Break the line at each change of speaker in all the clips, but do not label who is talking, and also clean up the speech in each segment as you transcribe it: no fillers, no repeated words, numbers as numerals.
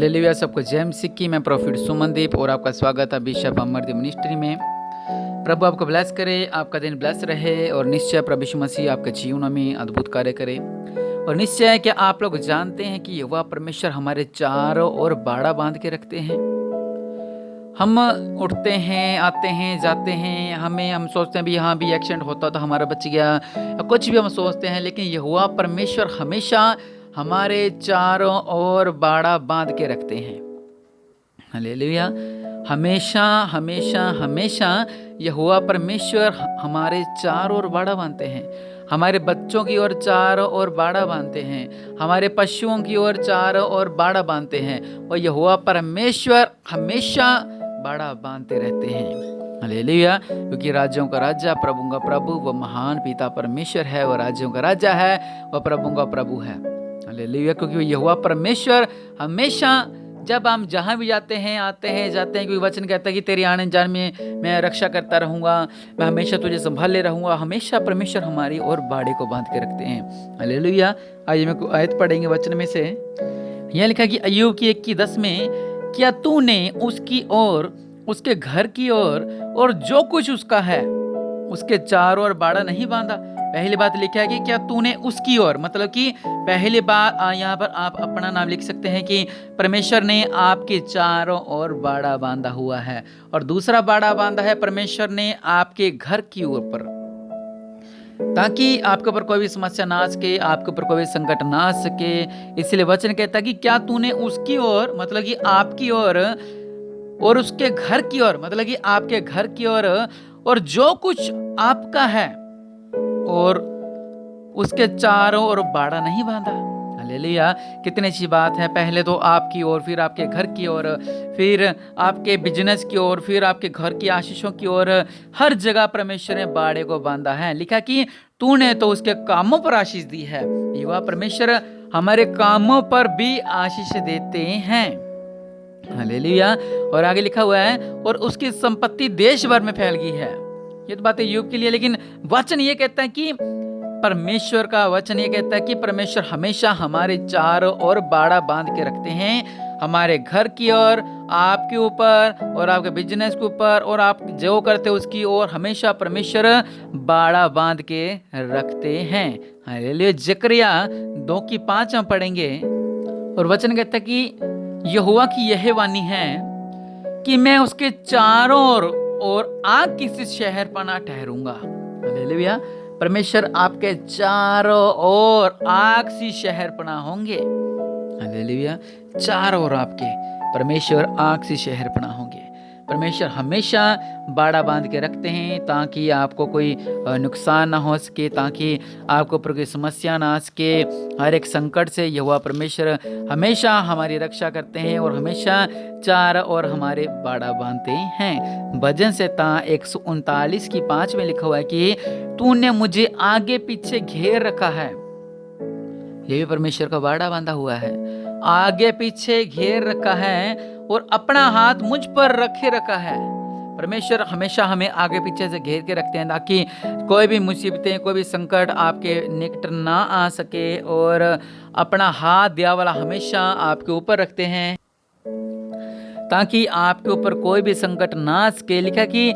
Hallelujah. सबको जय मसीह की। मैं प्रॉफिट सुमनदीप और आपका स्वागत है बिशप अमरदीप मिनिस्ट्री में। प्रभु आपको ब्लेस करे, आपका दिन ब्लेस रहे और निश्चय प्रभु यीशु मसीह आपके जीवन में अद्भुत कार्य करे। और निश्चय क्या आप लोग जानते हैं कि यहोवा परमेश्वर हमारे चारों ओर बाड़ा बांध के रखते हैं। हम उठते हैं, आते हैं, जाते हैं, हम सोचते हैं भी यहाँ भी एक्सीडेंट होता तो हमारा बच गया, या कुछ भी हम सोचते हैं, लेकिन यहोवा परमेश्वर हमेशा हमारे चारों ओर बाड़ा बांध के रखते हैं। हालेलुया। हमेशा हमेशा हमेशा यहोवा परमेश्वर हमारे चारों ओर बाड़ा बांधते हैं। हमारे बच्चों की ओर चारों ओर बाड़ा बांधते हैं, हमारे पशुओं की ओर चारों ओर बाड़ा बांधते हैं, और यहोवा परमेश्वर हमेशा बाड़ा बांधते रहते हैं। हालेलुया। क्योंकि राज्यों का राजा, प्रभु का प्रभु, वह महान पिता परमेश्वर है। वह राज्यों का राजा है, वह प्रभु का प्रभु है। हालेलुया। क्योंकि यहोवा परमेश्वर हमेशा, जब हम जहाँ भी जाते हैं, आते हैं, जाते हैं, क्योंकि वचन कहता है कि तेरी आने जान में मैं रक्षा करता रहूँगा, मैं हमेशा तुझे संभाले रहूँगा। हमेशा परमेश्वर हमारी और बाड़े को बांध के रखते हैं। हालेलुया। आइए मैं आयत पढ़ेंगे वचन में से। यह लिखा कि अय्यूब की 1:10 में, क्या तूने उसकी ओर, उसके घर की ओर और जो कुछ उसका है उसके चारों ओर बाड़ा नहीं बांधा। पहली बात लिखा है कि क्या तूने उसकी ओर, मतलब कि पहली बात यहाँ पर आप अपना नाम लिख सकते हैं कि परमेश्वर ने आपके चारों ओर बाड़ा बांधा हुआ है। और दूसरा बाड़ा बांधा है परमेश्वर ने आपके घर की ओर पर, ताकि आपके ऊपर कोई भी समस्या ना आ सके, आपके ऊपर कोई भी संकट ना आ सके। इसलिए वचन कहता है कि क्या तूने उसकी ओर, मतलब कि आपकी ओर, और उसके घर की ओर, मतलब कि आपके घर की ओर और जो कुछ आपका है, और उसके चारों ओर बाड़ा नहीं बांधा। हालेलुया। कितनी अच्छी बात है। पहले तो आपकी ओर, फिर आपके घर की ओर, फिर आपके बिजनेस की ओर, फिर आपके घर की आशीषों की ओर, हर जगह परमेश्वर ने बाड़े को बांधा है। लिखा कि तूने तो उसके कामों पर आशीष दी है। यहोवा परमेश्वर हमारे कामों पर भी आशीष देते हैं। हालेलुया। और आगे लिखा हुआ है, और उसकी संपत्ति देश भर में फैल गई है। ये तो बात है यूब के लिए, लेकिन वचन ये कहता है कि परमेश्वर का वचन ये कहता है कि परमेश्वर हमेशा हमारे चारों ओर बाड़ा बांध के रखते हैं। हमारे घर की ओर, आपके ऊपर और आपके बिजनेस के ऊपर, और आप जो करते हो उसकी ओर हमेशा परमेश्वर बाड़ा बांध के रखते हैं। हालेलुया। जकरिया 2:5 हम पढ़ेंगे, और वचन कहता है कि यहोवा की यह वाणी है कि मैं उसके चारों ओर आग की सी शहर पना ठहरूंगा। हालेलुया। परमेश्वर आपके चारों ओर आग सी शहर पना होंगे। हालेलुया। चारों ओर आपके परमेश्वर आग सी शहर पना होंगे। परमेश्वर हमेशा बाड़ा बांध के रखते हैं, ताकि आपको कोई नुकसान ना हो सके, ताकि आपको ऊपर कोई समस्या ना आ सके। हर एक संकट से यहोवा परमेश्वर हमेशा हमारी रक्षा करते हैं, और हमेशा चारों ओर हमारे बाड़ा बांधते हैं। भजन संहिता 139:5 में लिखा हुआ है कि तूने मुझे आगे पीछे घेर रखा है। ये भी परमेश्वर का बाड़ा बांधा हुआ है। आगे पीछे घेर रखा है और अपना हाथ मुझ पर रखे रखा है। परमेश्वर हमेशा हमें आगे पीछे से घेर के रखते हैं, ताकि कोई भी मुसीबतें, कोई भी संकट आपके निकट ना आ सके, और अपना हाथ दिया वाला हमेशा आपके ऊपर रखते हैं, ताकि आपके ऊपर कोई भी संकट ना आ सके। लिखा कि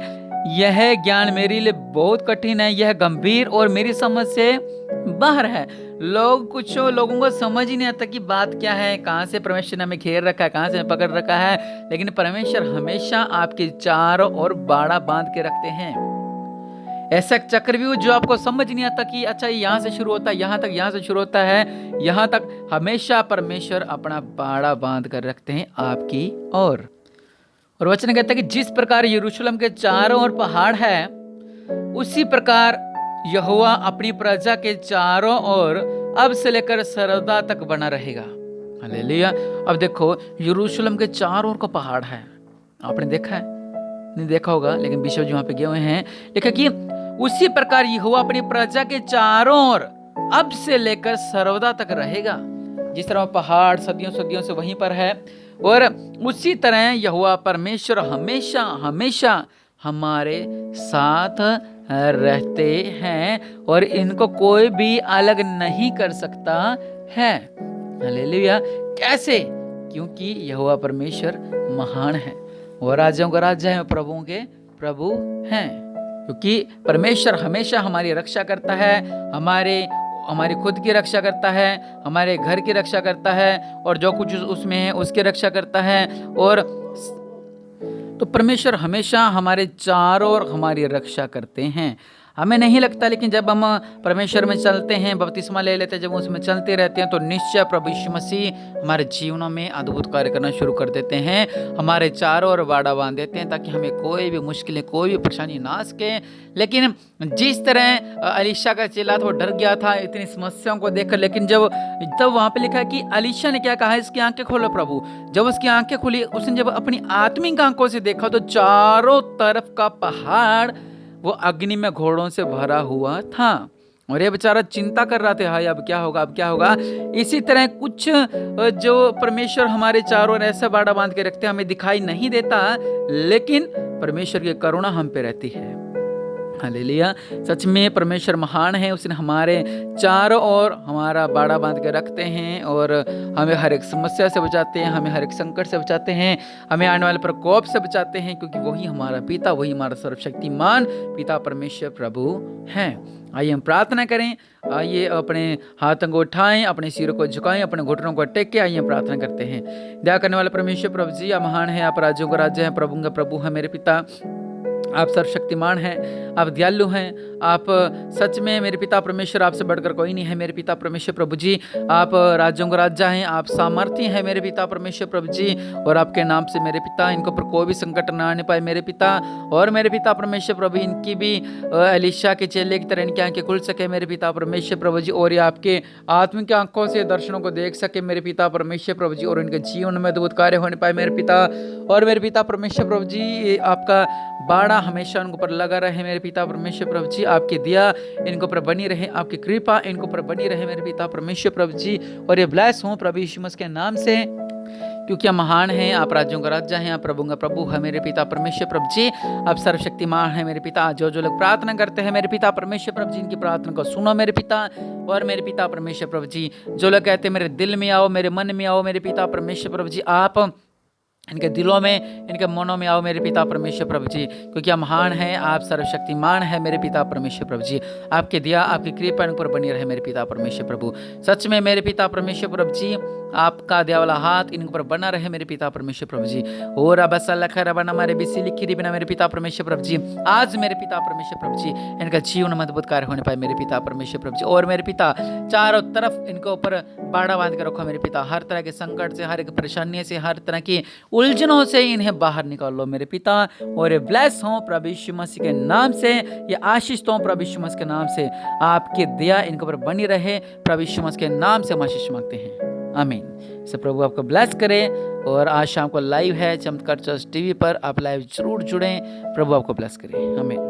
यह ज्ञान मेरे लिए बहुत कठिन है, यह गंभीर और मेरी समझ से बाहर है। कुछ लोगों को समझ ही नहीं आता कि बात क्या है, कहाँ से परमेश्वर ने हमें घेर रखा है, कहाँ से पकड़ रखा है। लेकिन परमेश्वर हमेशा आपके चारों ओर बाड़ा बांध के रखते हैं। ऐसा चक्रव्यूह जो आपको समझ नहीं आता कि अच्छा यहाँ से शुरू होता है, यहाँ तक, यहाँ से शुरू होता है, यहाँ तक, हमेशा परमेश्वर अपना बाड़ा बांध कर रखते हैं आपकी ओर। और वचन कहता है कि जिस प्रकार यरूशलेम के चारों ओर पहाड़ है, उसी प्रकार यहोवा अपनी प्रजा के चारों ओर अब से लेकर सर्वदा तक बना रहेगा। हालेलुया। अब देखो, यरूशलेम के चारों ओर का पहाड़ है। आपने देखा है? नहीं देखा होगा, लेकिन बिशप जी वहां पे गए हुए हैं। लिखा कि उसी प्रकार यहोवा अपनी प्रजा के चारों ओर अब से लेकर सर्वदा तक रहेगा। जिस तरह पहाड़ सदियों सदियों से वहीं पर है, और उसी तरह यहोवा परमेश्वर हमेशा हमेशा हमारे साथ रहते हैं, और इनको कोई भी अलग नहीं कर सकता है। हालेलुया। कैसे? क्योंकि यहोवा परमेश्वर महान है, वह राजाओं का राजा है, प्रभुओं के प्रभु हैं। क्योंकि परमेश्वर हमेशा हमारी रक्षा करता है, हमारी खुद की रक्षा करता है, हमारे घर की रक्षा करता है, और जो कुछ उसमें है उसकी रक्षा करता है। और तो परमेश्वर हमेशा हमारे चारों ओर हमारी रक्षा करते हैं। हमें नहीं लगता, लेकिन जब हम परमेश्वर में चलते हैं, बपतिस्मा ले लेते हैं, जब उसमें चलते रहते हैं, तो निश्चय प्रभु यीशु मसीह हमारे जीवनों में अद्भुत कार्य करना शुरू कर देते हैं, हमारे चारों ओर बाड़ा बांध देते हैं, ताकि हमें कोई भी मुश्किलें, कोई भी परेशानी ना आ सके। लेकिन जिस तरह अलीशा का चेला था, वो डर गया था इतनी समस्याओं को देखकर, लेकिन जब वहाँ पे लिखा है कि अलीशा ने क्या कहा, इसकी आंखें खोलो प्रभु। जब उसकी आंखें खुली, उसने जब अपनी आत्मिक आंखों से देखा, तो चारों तरफ का पहाड़ वो अग्नि में घोड़ों से भरा हुआ था, और ये बेचारा चिंता कर रहा था, हाय अब क्या होगा, अब क्या होगा। इसी तरह कुछ जो परमेश्वर हमारे चारों ओर ऐसा बाड़ा बांध के रखते हैं, हमें दिखाई नहीं देता, लेकिन परमेश्वर की करुणा हम पे रहती है। हालेलुया। सच में परमेश्वर महान है, उसने हमारे चारों ओर हमारा बाड़ा बांध के रखते हैं, और हमें हर एक समस्या से बचाते हैं, हमें हर एक संकट से बचाते हैं, हमें आने वाले प्रकोप से बचाते हैं, क्योंकि वही हमारा पिता, वही हमारा सर्वशक्तिमान पिता परमेश्वर प्रभु हैं। आइए हम प्रार्थना करें। आइए अपने हाथों को उठाएं, अपने सिरों को झुकाएं, अपने घुटनों को टेकें। आइए हम प्रार्थना करते हैं। दया करने वाले परमेश्वर प्रभु जी, आप महान है, आप राज्यों का राज्य है, प्रभु का प्रभु है मेरे पिता। आप सर्वशक्तिमान हैं, आप दयालु हैं, आप सच में मेरे पिता परमेश्वर, आपसे बढ़कर कोई नहीं है मेरे पिता परमेश्वर प्रभु जी। आप राज्यों का राजा हैं, आप सामर्थ्य हैं मेरे पिता परमेश्वर प्रभु जी, और आपके नाम से मेरे पिता इनको पर कोई भी संकट ना आने पाए मेरे पिता। और मेरे पिता परमेश्वर प्रभु, इनकी भी एलीशा के चेले की तरह इनकी आंखें खुल सके मेरे पिता परमेश्वर प्रभु जी, और ये आपके आत्मिक आंखों से दर्शनों को देख सके मेरे पिता परमेश्वर प्रभु जी, और इनके जीवन में अद्भुत कार्य होने पाए मेरे पिता। और मेरे पिता परमेश्वर प्रभु जी, आपका बाड़ा हमेशा उनको पर लगा रहे मेरे पिता परमेश्वर प्रभु जी, आपकी दया इनको पर बनी रहे, आपकी कृपा इनको पर बनी रहे मेरे पिता परमेश्वर प्रभु जी। और ये ब्लेस हो प्रभु यीशु मसीह के नाम से, क्योंकि आप महान हैं, आप राज्यों का राजा हैं, आप प्रभु का प्रभु है मेरे पिता परमेश्वर प्रभु जी। आप सर्वशक्तिमान हैं मेरे पिता। जो लोग प्रार्थना करते हैं मेरे पिता परमेश्वर प्रभु जी, इनकी प्रार्थना को सुनो मेरे पिता। और मेरे पिता परमेश्वर प्रभु जी, जो लोग कहते हैं मेरे दिल में आओ, मेरे मन में आओ मेरे पिता परमेश्वर प्रभु जी, आप इनके दिलों में, इनके मनों में आओ मेरे पिता परमेश्वर प्रभु जी, क्योंकि आप महान हैं, आप सर्वशक्तिमान हैं मेरे पिता परमेश्वर प्रभु जी। आपकी दया, आपकी कृपा इन पर बनी रहे मेरे पिता परमेश्वर प्रभु। सच में मेरे पिता परमेश्वर प्रभु जी, आपका दया वाला हाथ इन पर बना रहे मेरे पिता परमेश्वर प्रभु जी। और अब बना हमारे बिसी लिखी बिना मेरे पिता परमेश्वर प्रभु जी, आज मेरे पिता परमेश्वर प्रभु जी, इनका जीवन में अद्भुत कार्य होने पाए मेरे पिता परमेश्वर प्रभु जी। और मेरे पिता चारों तरफ इनके ऊपर बाड़ा बांध कर रखो मेरे पिता, हर तरह के संकट से, हर एक परेशानी से, हर तरह की उलझनों से इन्हें बाहर निकाल लो मेरे पिता। और ये ब्लेस हो प्रभु यीशु मसीह के नाम से, ये आशीष हो प्रभु यीशु मसीह के नाम से, आपकी दया इनके ऊपर बनी रहे प्रभु यीशु मसीह के नाम से हम आशीष मांगते हैं, आमीन। सब प्रभु आपको ब्लेस करे। और आज शाम को लाइव है चमत्कार चर्च टीवी पर, आप लाइव जरूर जुड़ें। प्रभु आपको ब्लेस करे, आमीन।